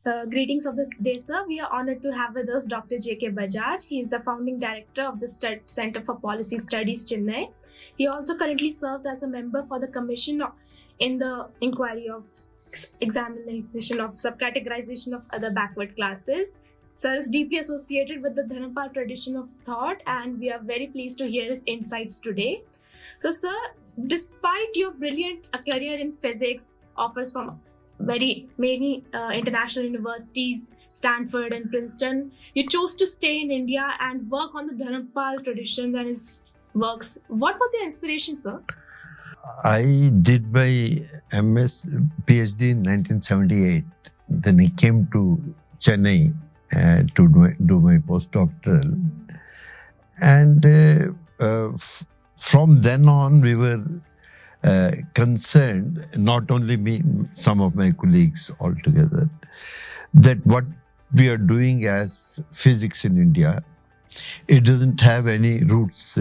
Greetings of this day, sir. We are honored to have with us Dr. J.K. Bajaj. He is the founding director of the Center for Policy Studies, Chennai. He also currently serves as a member for the commission in the inquiry of examination of subcategorization of other backward classes. Sir is deeply associated with the Dharampal tradition of thought, and we are very pleased to hear his insights today. So, sir, despite your brilliant career in physics, offers from very many international universities, Stanford and Princeton, you chose to stay in India and work on the Dharampal tradition and his works. What was your inspiration, sir? I did my MS PhD in 1978. Then I came to Chennai to do my postdoctoral. And from then on, we were concerned, not only me, some of my colleagues altogether, that what we are doing as physics in India, it doesn't have any roots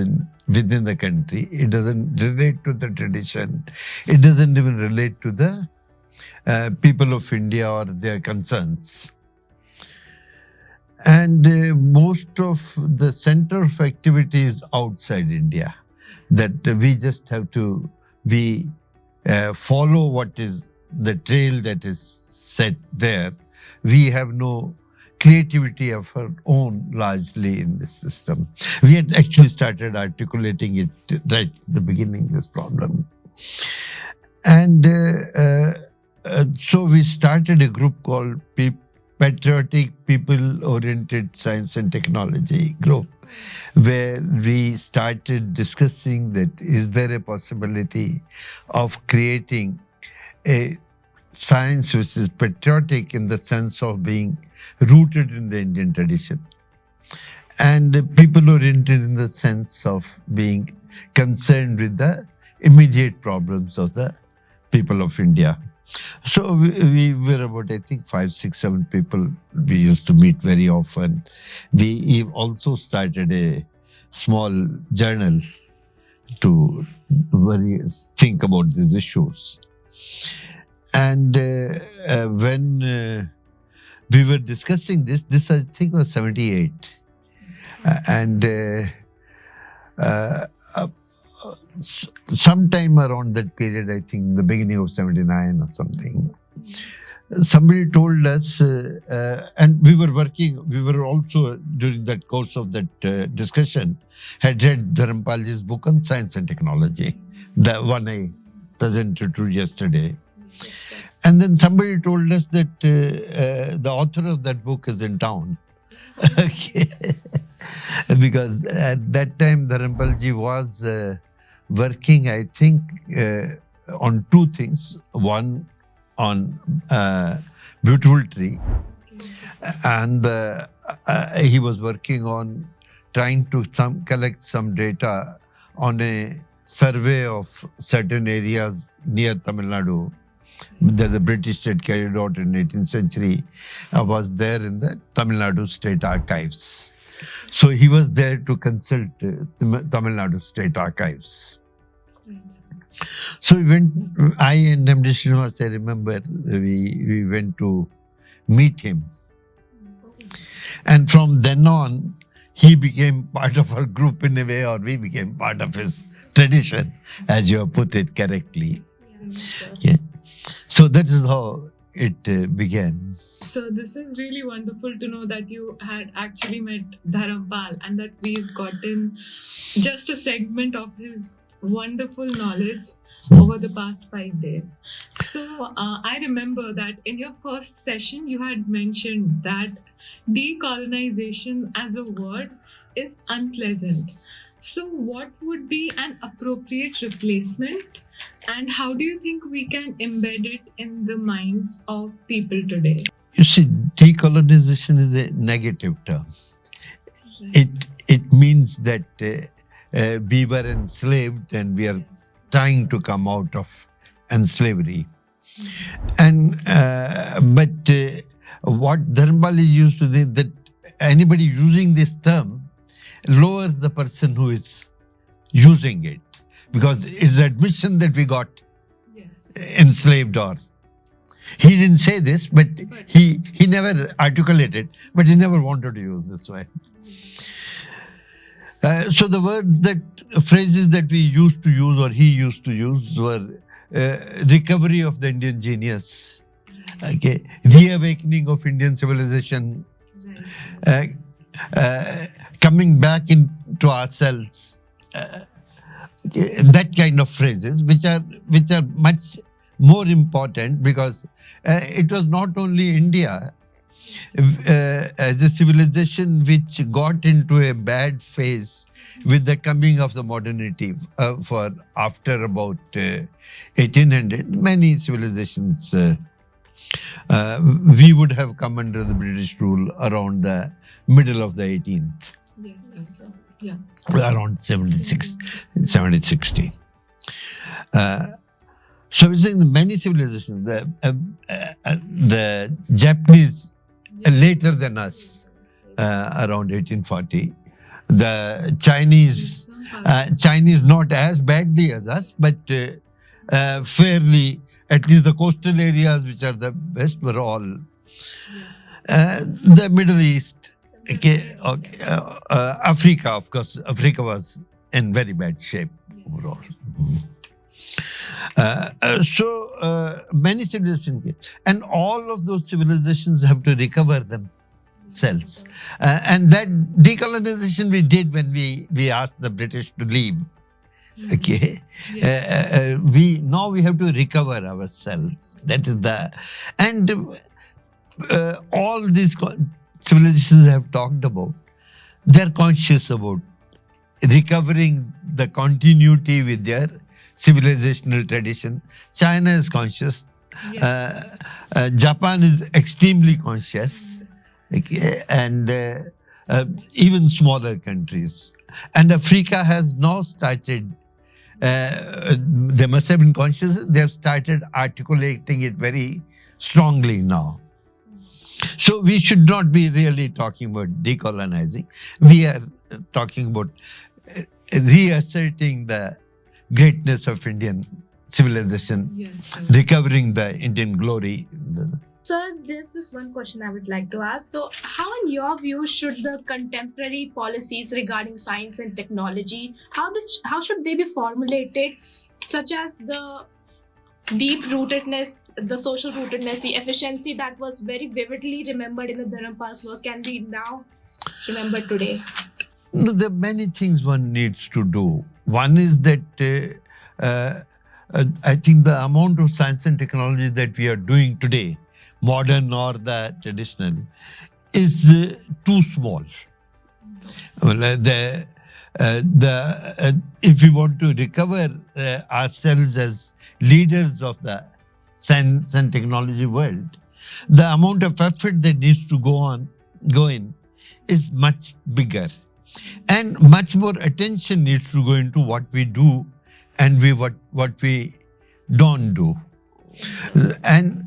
within the country. It doesn't relate to the tradition. It doesn't even relate to the people of India or their concerns. And most of the center of activity is outside India, that we just have to follow what is the trail that is set there. We have no creativity of our own largely in this system. We had actually started articulating it right at the beginning, this problem. And so we started a group called Patriotic People-Oriented Science and Technology Group, where we started discussing that is there a possibility of creating a science which is patriotic in the sense of being rooted in the Indian tradition, and people-oriented in the sense of being concerned with the immediate problems of the people of India. So we were about, I think, 5, 6, 7 people. We used to meet very often. We also started a small journal to think about these issues. And when we were discussing this I think was 78. And sometime around that period, I think the beginning of 79 or something, somebody told us, and we were also during that course of that discussion, had read Dharampalji's book on science and technology, the one I presented to yesterday. And then somebody told us that the author of that book is in town. Okay. Because at that time, Dharampalji was working, I think, on 2 things. One, on Beautiful Tree. And he was working on trying to collect some data on a survey of certain areas near Tamil Nadu that the British had carried out in the 18th century, was there in the Tamil Nadu State Archives. So he was there to consult Tamil Nadu State Archives. So we went, I and M.D. Srinivas, I remember, we went to meet him. And from then on, he became part of our group in a way, or we became part of his tradition, as you have put it correctly. Yeah. So that is how it began. So this is really wonderful to know that you had actually met Dharampal and that we've gotten just a segment of his wonderful knowledge over the past 5 days. So I remember that in your first session, you had mentioned that decolonization as a word is unpleasant. So what would be an appropriate replacement, and how do you think we can embed it in the minds of people today? You see, decolonization is a negative term. It means that we were enslaved and we are trying to come out of enslavery. And but what Dharampal is used to think that anybody using this term lowers the person who is using it, because it's admission that we got enslaved or He didn't say this, but he never articulated, but he never wanted to use this word. So the phrases that we used to use or he used to use were recovery of the Indian genius, okay, reawakening of Indian civilization, coming back into ourselves, that kind of phrases, which are much more important, because it was not only India as a civilization which got into a bad phase with the coming of the modernity for after about 1800. Many civilizations we would have come under the British rule around the middle of the 18th. Yes. Yeah. Around 7060. So we're saying many civilizations, the Japanese later than us, around 1840. The Chinese not as badly as us, but fairly, at least the coastal areas which are the best were all. The Middle East, Africa, of course, Africa was in very bad shape overall. So many civilizations, and all of those civilizations have to recover themselves. And that decolonization we did when we asked the British to leave. Okay, now we have to recover ourselves. That is all these civilizations have talked about. They're conscious about recovering the continuity with their civilizational tradition. China is conscious. Japan is extremely conscious, okay, and even smaller countries. And Africa has now started. They must have been conscious. They have started articulating it very strongly now. So we should not be really talking about decolonizing. We are talking about reasserting the greatness of Indian civilization, recovering the Indian glory. Sir, there's this one question I would like to ask. So, how, in your view, should the contemporary policies regarding science and technology, how should they be formulated, such as the deep rootedness, the social rootedness, the efficiency that was very vividly remembered in the Dharampal's work can be now remembered today? No, there are many things one needs to do. One is that I think the amount of science and technology that we are doing today, modern or the traditional, is too small. Well, if we want to recover ourselves as leaders of the science and technology world, the amount of effort that needs to go in is much bigger. And much more attention needs to go into what we do and what we don't do. And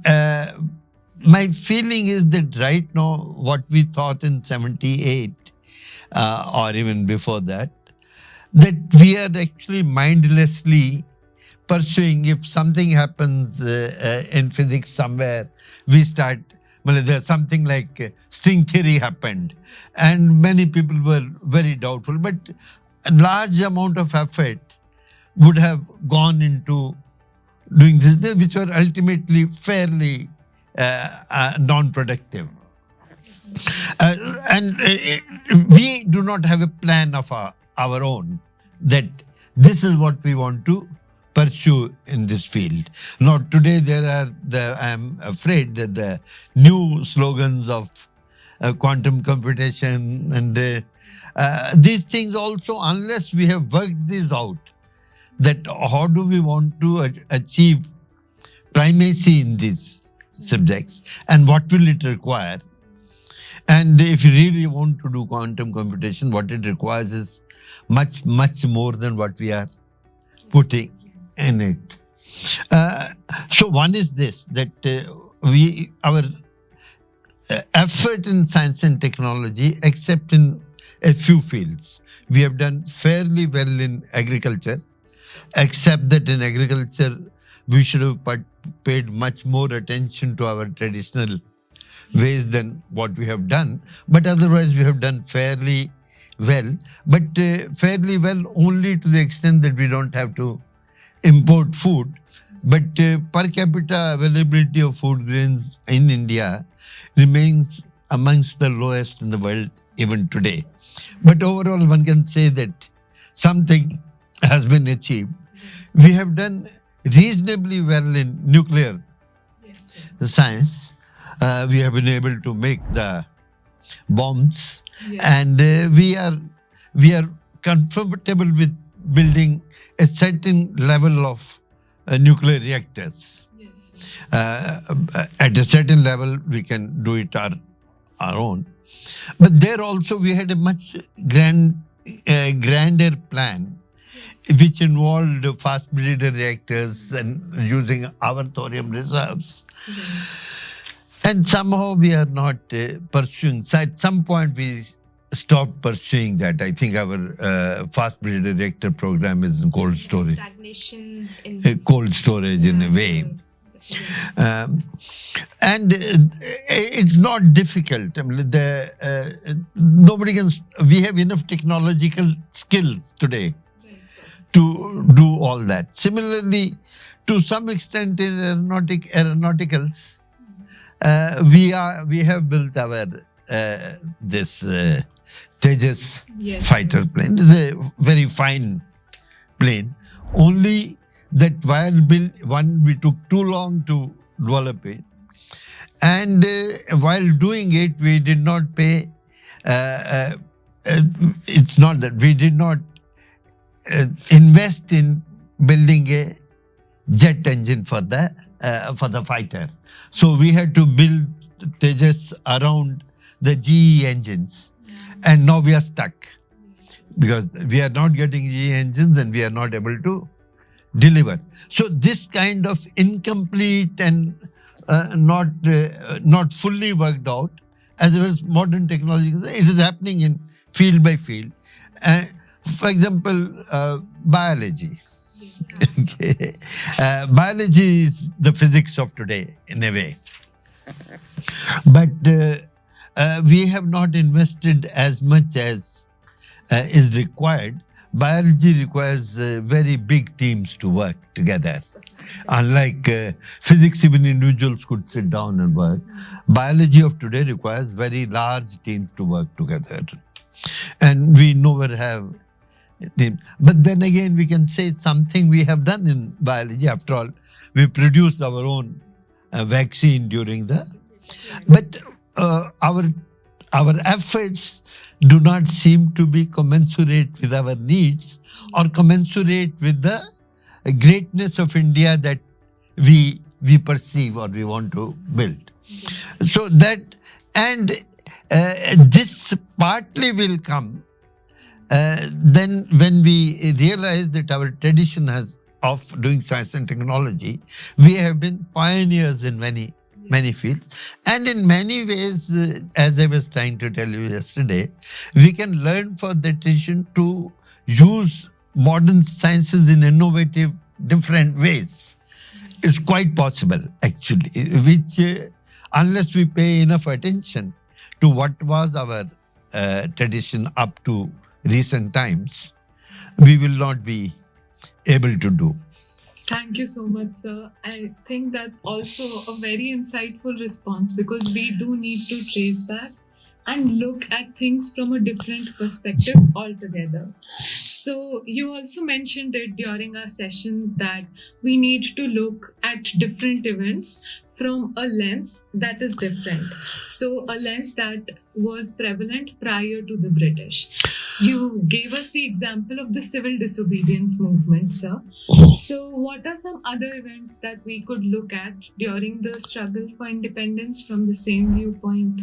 my feeling is that right now, what we thought in 78 or even before that we are actually mindlessly pursuing. If something happens in physics somewhere, we start, well, there's something like string theory happened, and many people were very doubtful. But a large amount of effort would have gone into doing this, which were ultimately fairly non-productive. And we do not have a plan of our own that this is what we want to pursue in this field. Now, today I am afraid that the new slogans of quantum computation and these things also, unless we have worked this out, that how do we want to achieve primacy in these subjects and what will it require? And if you really want to do quantum computation, what it requires is much, much more than what we are putting in it. So one is this, that our effort in science and technology, except in a few fields, we have done fairly well in agriculture, except that in agriculture, we should have paid much more attention to our traditional ways than what we have done. But otherwise, we have done fairly well. But fairly well only to the extent that we don't have to import food. But per capita availability of food grains in India remains amongst the lowest in the world even today. But overall, one can say that something has been achieved. We have done reasonably well in nuclear science. We have been able to make the bombs, and we are comfortable with building a certain level of nuclear reactors. At a certain level, we can do it our own. But there also we had a much grander plan, which involved fast breeder reactors and using our thorium reserves. And somehow we are not pursuing. So at some point we stopped pursuing that. I think our fast breeder reactor program is in cold storage. Stagnation in Cold storage in a way. And it's not difficult. I mean, nobody can. We have enough technological skills today to do all that. Similarly, to some extent in aeronauticals, we have built our this Tejas fighter plane. It's a very fine plane. Only that we took too long to develop it, and while doing it, we did not pay. It's not that we did not invest in building a jet engine for the fighter. So we had to build Tejas around the GE engines, and now we are stuck because we are not getting GE engines and we are not able to deliver. So this kind of incomplete and not fully worked out, as well as modern technology, it is happening in field by field. For example, biology. Okay. Biology is the physics of today in a way. But we have not invested as much as is required. Biology requires very big teams to work together. Unlike physics, even individuals could sit down and work. Biology of today requires very large teams to work together. And we nowhere have a team. But then again, we can say something we have done in biology. After all, we produced our own vaccine during the... But our efforts do not seem to be commensurate with our needs or commensurate with the greatness of India that we perceive or we want to build. So that, and this partly will come then when we realize that our tradition of doing science and technology, we have been pioneers in many fields. And in many ways, as I was trying to tell you yesterday, we can learn from the tradition to use modern sciences in innovative, different ways. It's quite possible, actually, which unless we pay enough attention to what was our tradition up to recent times, we will not be able to do. Thank you so much, sir. I think that's also a very insightful response because we do need to trace back and look at things from a different perspective altogether. So you also mentioned it during our sessions that we need to look at different events from a lens that is different. So a lens that was prevalent prior to the British. You gave us the example of the civil disobedience movement, sir. So what are some other events that we could look at during the struggle for independence from the same viewpoint?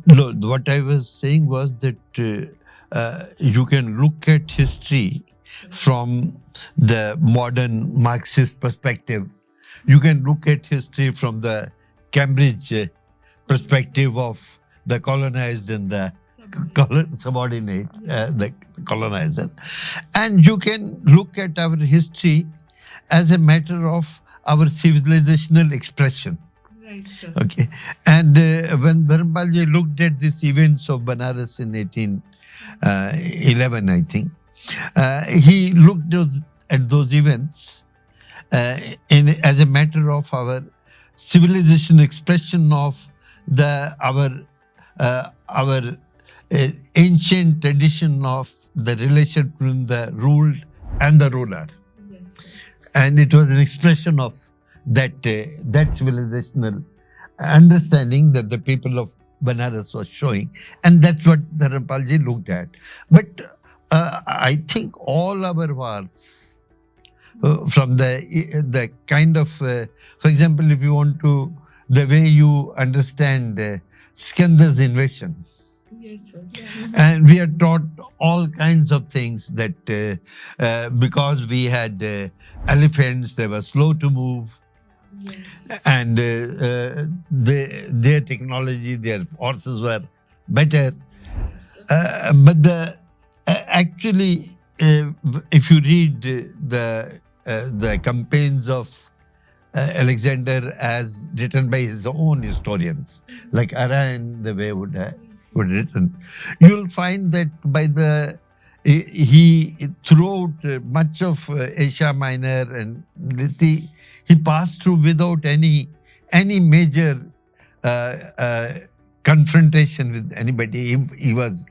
No, what I was saying was that you can look at history from the modern Marxist perspective. You can look at history from the Cambridge perspective of the colonized and the subordinate, the colonizer. And you can look at our history as a matter of our civilizational expression. Right, sir. Okay. And when Dharampal ji looked at these events of Banaras in 1811, I think, he looked at those events as a matter of our civilization expression of our ancient tradition of the relation between the ruled and the ruler. Yes, sir. And it was an expression of that civilizational understanding that the people of Banaras was showing, and that's what Dharampal ji looked at. But I think all our wars, from the kind of, for example, if you want to, the way you understand Skandar's invasion. Yes, sir. And we are taught all kinds of things that because we had elephants, they were slow to move. Yes. And their technology, their horses were better. But actually, if you read the campaigns of Alexander as written by his own historians, like Arayan, the way would written, you'll find that he throughout much of Asia Minor and he passed through without any major confrontation with anybody. He was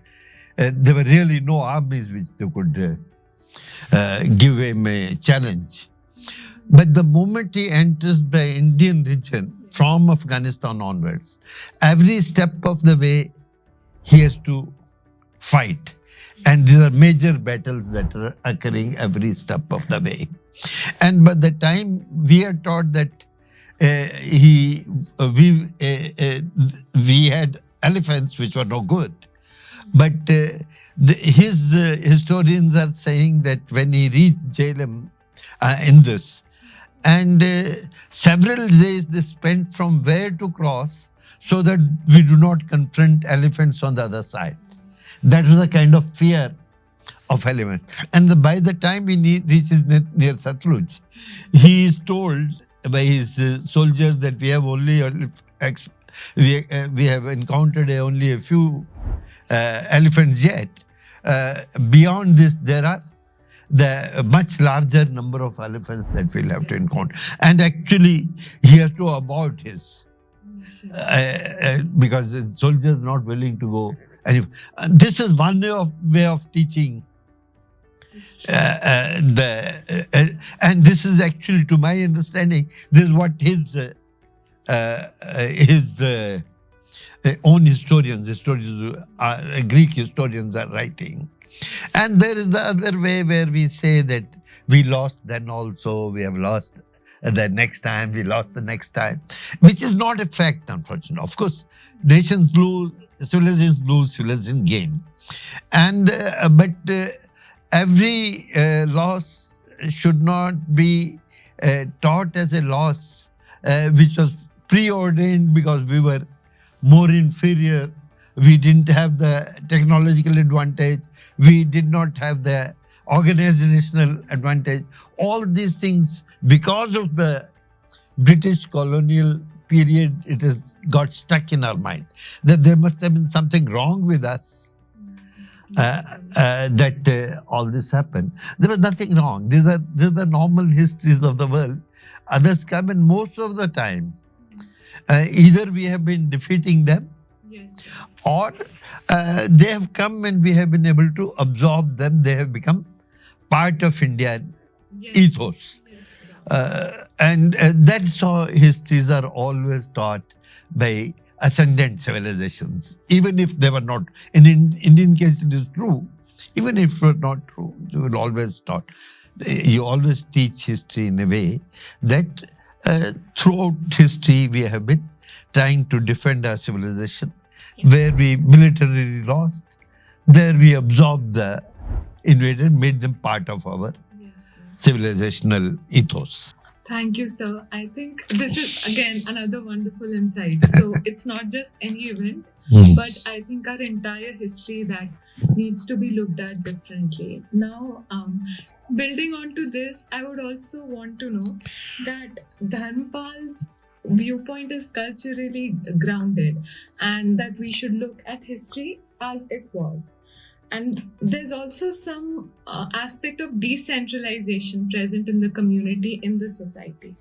there were really no armies which they could give him a challenge. But the moment he enters the Indian region from Afghanistan onwards, every step of the way he has to fight. And these are major battles that are occurring every step of the way. And by the time we are taught that we had elephants which were no good, but his historians are saying that when he reached Jhelum in this, and several days they spent from where to cross so that we do not confront elephants on the other side. That was a kind of fear of elephant. And by the time he reaches near Satluj, he is told by his soldiers that we have only we have encountered only a few elephants yet. Beyond this, there are the much larger number of elephants that we'll have to encounter. And actually, he has to abort his because the soldiers are not willing to go. And this is one way of teaching. And this is actually, to my understanding, this is what his own historians, Greek historians are writing. And there is the other way where we say that we lost then also, we have lost the next time, we lost the next time, which is not a fact, unfortunately. Of course, nations lose, civilizations lose, civilizations gain. And but every loss should not be taught as a loss which was preordained because we were more inferior, we didn't have the technological advantage, we did not have the organizational advantage. All these things, because of the British colonial period, it has got stuck in our mind that there must have been something wrong with us. That all this happened. There was nothing wrong. These are the normal histories of the world. Others come, and most of the time, either we have been defeating them, Yes. or they have come and we have been able to absorb them. They have become part of Indian Yes. ethos. Yes. And that's how histories are always taught by ascendant civilizations, even if they were not. In Indian case, it is true. Even if it were not true, you will always taught. You always teach history in a way that throughout history we have been trying to defend our civilization. Where we militarily lost, there we absorbed the invader, made them part of our Yes. civilizational ethos. Thank you, sir. I think this is again another wonderful insight. So it's not just any event, but I think our entire history that needs to be looked at differently. Now, building on to this, I would also want to know that Dharampal's viewpoint is culturally grounded and that we should look at history as it was. And there's also some aspect of decentralization present in the community, in the society.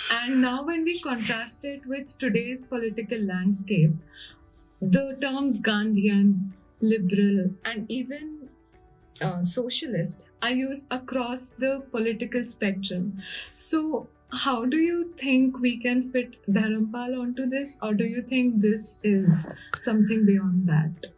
And now, when we contrast it with today's political landscape, the terms Gandhian, liberal, and even socialist are used across the political spectrum. So, how do you think we can fit Dharampal onto this, or do you think this is something beyond that?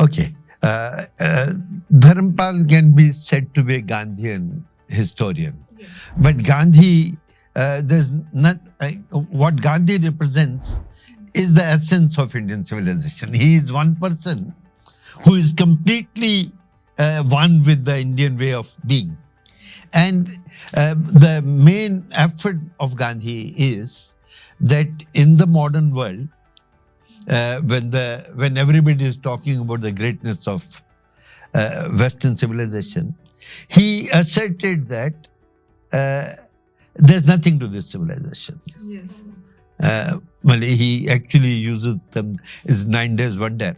Okay. Dharampal can be said to be a Gandhian historian. Yes. But Gandhi, there's not, what Gandhi represents is the essence of Indian civilization. He is one person who is completely one with the Indian way of being. And the main effort of Gandhi is that in the modern world, when everybody is talking about the greatness of Western civilization, he asserted that there's nothing to this civilization. Yes. Well, he actually uses them as 9 days wonder.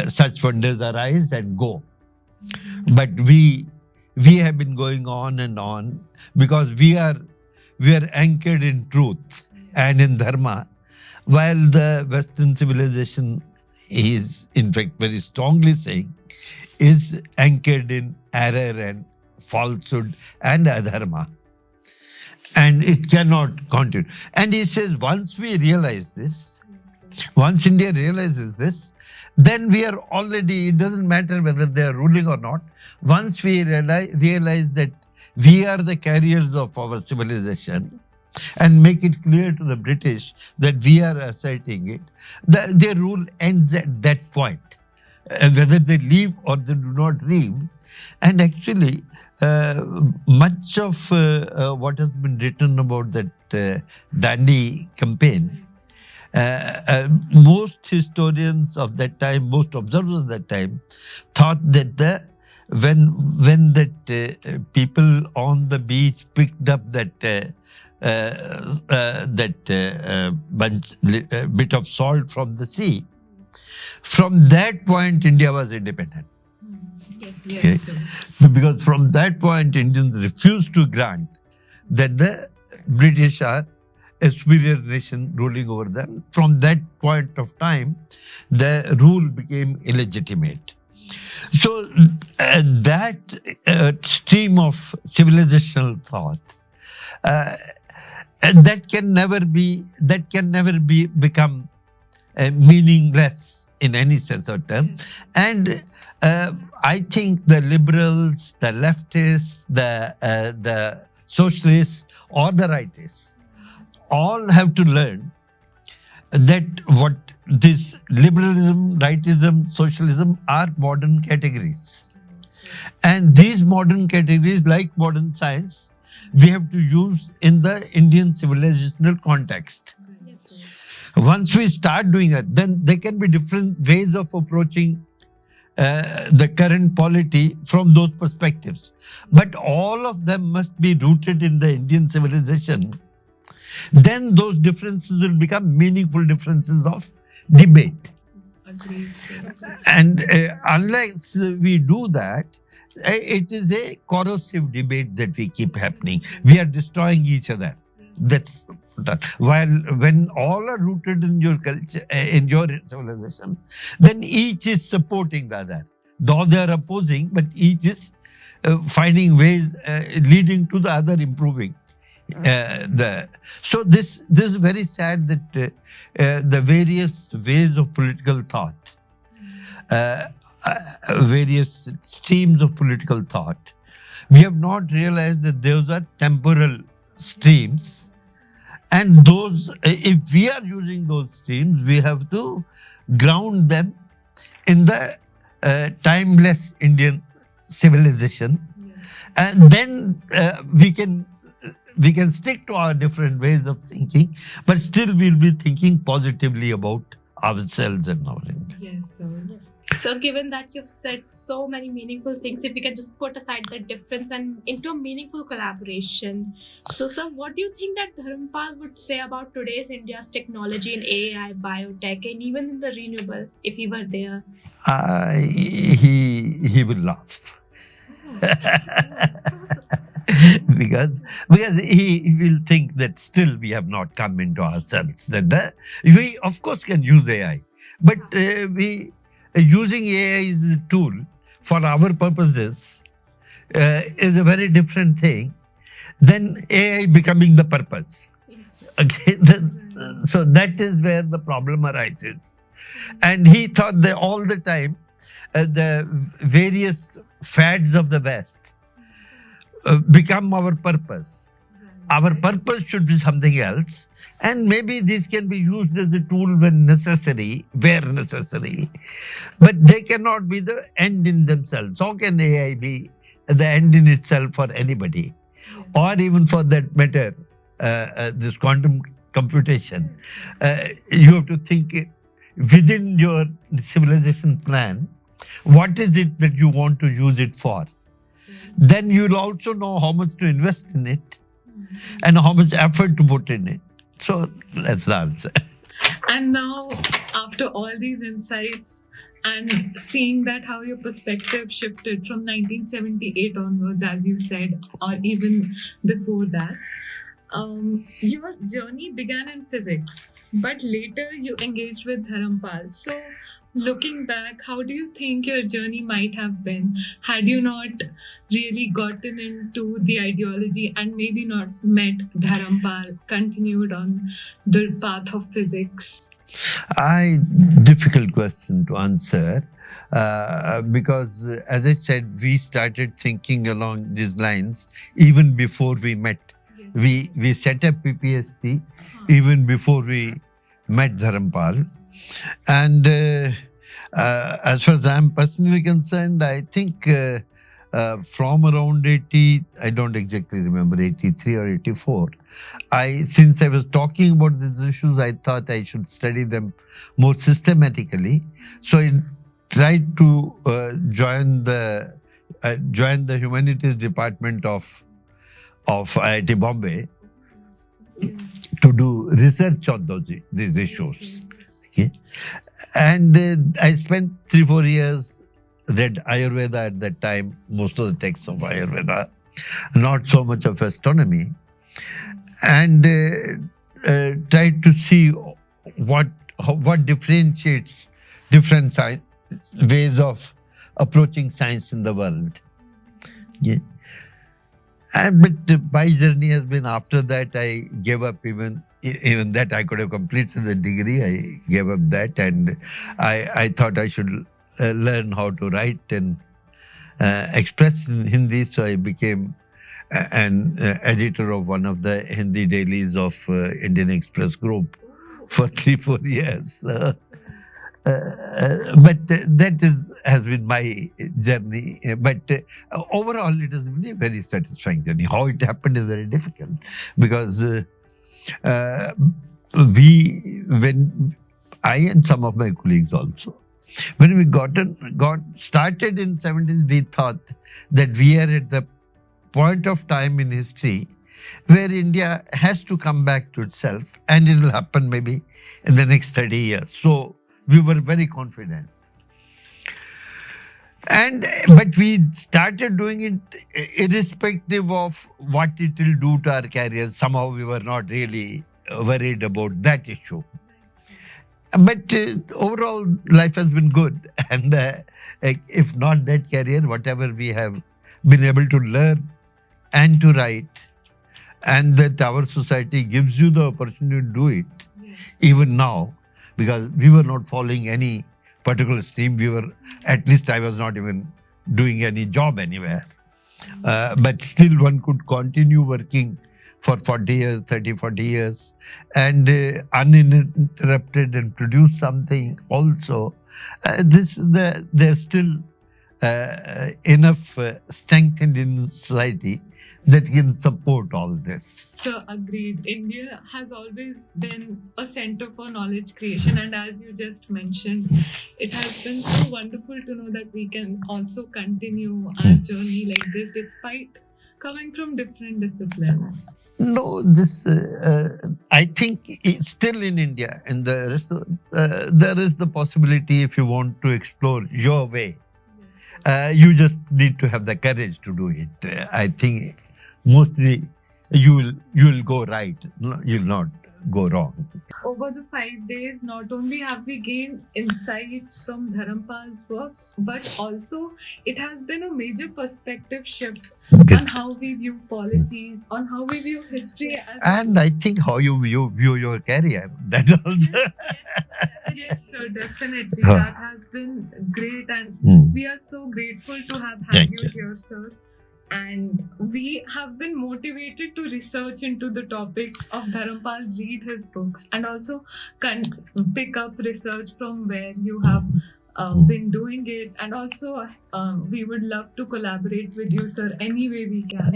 Such wonders arise and go. But we have been going on and on because we are anchored in truth and in dharma. While the Western civilization is, in fact, very strongly saying, is anchored in error and falsehood and adharma. And it cannot continue. And he says, once we realize this, once India realizes this, then we are already, it doesn't matter whether they are ruling or not, once we realize that we are the carriers of our civilization, and make it clear to the British that we are asserting it, their rule ends at that point. Whether they leave or they do not leave. And actually, much of what has been written about that Dandi campaign, most historians of that time, most observers of that time, thought that when that people on the beach picked up that bit of salt from the sea, from that point India was independent. Yes. Okay? Because from that point Indians refused to grant that the British are a superior nation ruling over them. From that point of time, the rule became illegitimate. So that stream of civilizational thought that can never become meaningless in any sense of term. And I think the liberals, the leftists, the socialists, or the rightists all have to learn that what this liberalism, rightism, socialism are modern categories. And these modern categories, like modern science, we have to use in the Indian civilizational context. Once we start doing that, then there can be different ways of approaching the current polity from those perspectives. But all of them must be rooted in the Indian civilization. Then those differences will become meaningful differences of debate. Agreed. And unless we do that, it is a corrosive debate that we keep happening. We are destroying each other. That's while when all are rooted in your culture, in your civilization, then each is supporting the other. Though they are opposing, but each is finding ways leading to the other improving. So this is very sad that the various ways of political thought, various streams of political thought, we have not realized that those are temporal streams. And those, if we are using those streams, we have to ground them in the timeless Indian civilization. Yes. And then we can we can stick to our different ways of thinking, but still we'll be thinking positively about ourselves and our India. Yes, sir. So, given that you've said so many meaningful things, if we can just put aside the difference and into a meaningful collaboration. So, sir, what do you think that Dharampal would say about today's India's technology in AI, biotech, and even in the renewable, if he were there? He will laugh. because he will think that still we have not come into ourselves. That we of course can use AI, but we using AI is a tool for our purposes is a very different thing than AI becoming the purpose. Okay, so that is where the problem arises. And he thought that all the time the various fads of the West become our purpose. Our purpose should be something else. And maybe this can be used as a tool when necessary, where necessary. But they cannot be the end in themselves. How can AI be the end in itself for anybody? Or even for that matter, this quantum computation. You have to think within your civilization plan, what is it that you want to use it for? Then you'll also know how much to invest in it and how much effort to put in it. So that's the answer. And now, after all these insights and seeing that how your perspective shifted from 1978 onwards, as you said, or even before that, your journey began in physics, but later you engaged with Dharampal. So, looking back, how do you think your journey might have been had you not really gotten into the ideology and maybe not met Dharampal, continued on the path of physics? Difficult question to answer because, as I said, we started thinking along these lines even before we met. Yes. We set up PPST even before we met Dharampal. And as far as I'm personally concerned, I think from around 80, I don't exactly remember, 83 or 84, since I was talking about these issues, I thought I should study them more systematically. So I tried to join the humanities department of IIT Bombay to do research on these issues. Okay. And I spent 3-4 years, read Ayurveda at that time, most of the texts of Ayurveda, not so much of astronomy, and tried to see what differentiates different ways of approaching science in the world. Yeah. But my journey has been after that. I gave up even that I could have completed the degree. I gave up that, and I thought I should learn how to write and express in Hindi. So I became an editor of one of the Hindi dailies of Indian Express Group for 3-4 years. But that has been my journey. But overall, it has been a very satisfying journey. How it happened is very difficult because when I and some of my colleagues also, when we got started in 70s, we thought that we are at the point of time in history where India has to come back to itself, and it will happen maybe in the next 30 years. So we were very confident. But we started doing it irrespective of what it will do to our careers. Somehow we were not really worried about that issue. But overall, life has been good. And if not that career, whatever we have been able to learn and to write, and that our society gives you the opportunity to do it, even now, because we were not following any particular stream. At least I was not even doing any job anywhere. But still one could continue working for 40 years, 30, 40 years, and uninterrupted and produce something also. There's still enough strength in society that can support all this. So agreed. India has always been a center for knowledge creation, and as you just mentioned, it has been so wonderful to know that we can also continue our journey like this despite coming from different disciplines. No, this I think it's still in India, and the rest there is the possibility if you want to explore your way. You just need to have the courage to do it. I think mostly you will go right. You'll not go wrong. Over the 5 days, not only have we gained insights from Dharampal's work, but also it has been a major perspective shift on how we view policies, on how we view history. And I think how you view your career. That also. Yes, sir, definitely. That has been great, and we are so grateful to have had you here, sir. And we have been motivated to research into the topics of Dharampal, read his books, and also pick up research from where you have been doing it. And also, we would love to collaborate with you, sir, any way we can.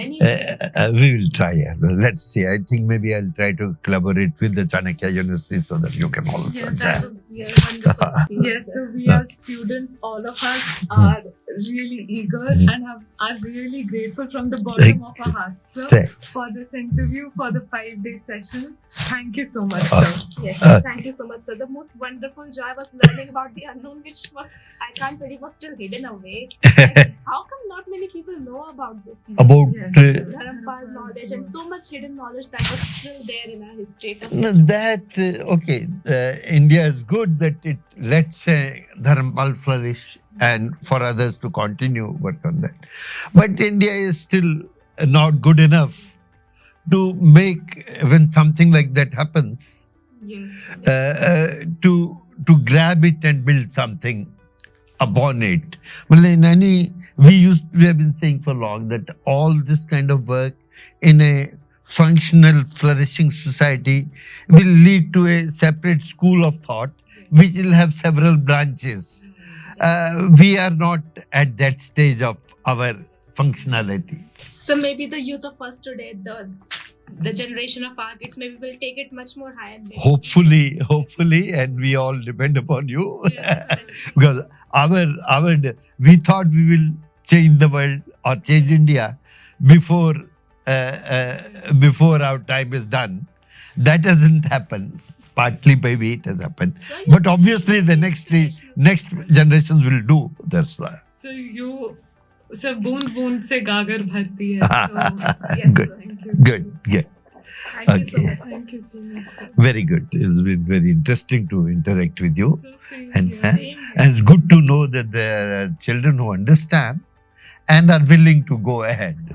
We will try. Let's see. I think maybe I'll try to collaborate with the Chanakya University so that you can also. Yes, that would be wonderful. Yes, so we are students. All of us are really eager and are really grateful from the bottom of our hearts, sir, for this interview, for the 5-day session. Thank you so much, sir. Yes, thank you so much, sir. The most wonderful joy was learning about the unknown, which was, I can't believe, was still hidden away. Like, how come not many people know about this? About Dharampal knowledge and so much hidden knowledge that was still there in our history. India is good that it lets Dharampal flourish and for others to continue work on that. But India is still not good enough to make, when something like that happens, to grab it and build something upon it. Well, we have been saying for long that all this kind of work in a functional, flourishing society will lead to a separate school of thought, which will have several branches. We are not at that stage of our functionality. So maybe the youth of us today, the generation of our kids, maybe will take it much more higher. Hopefully, and we all depend upon you. Because we thought we will change the world or change India before our time is done. That doesn't happen. Partly maybe it has happened. But obviously the next generations will do. That's why. So you... So, boond boond se gagar bharti hai. So, yes, Good. Thank you so much. Thank you so much. Very good. It's been very interesting to interact with you. So and it's good to know that there are children who understand and are willing to go ahead.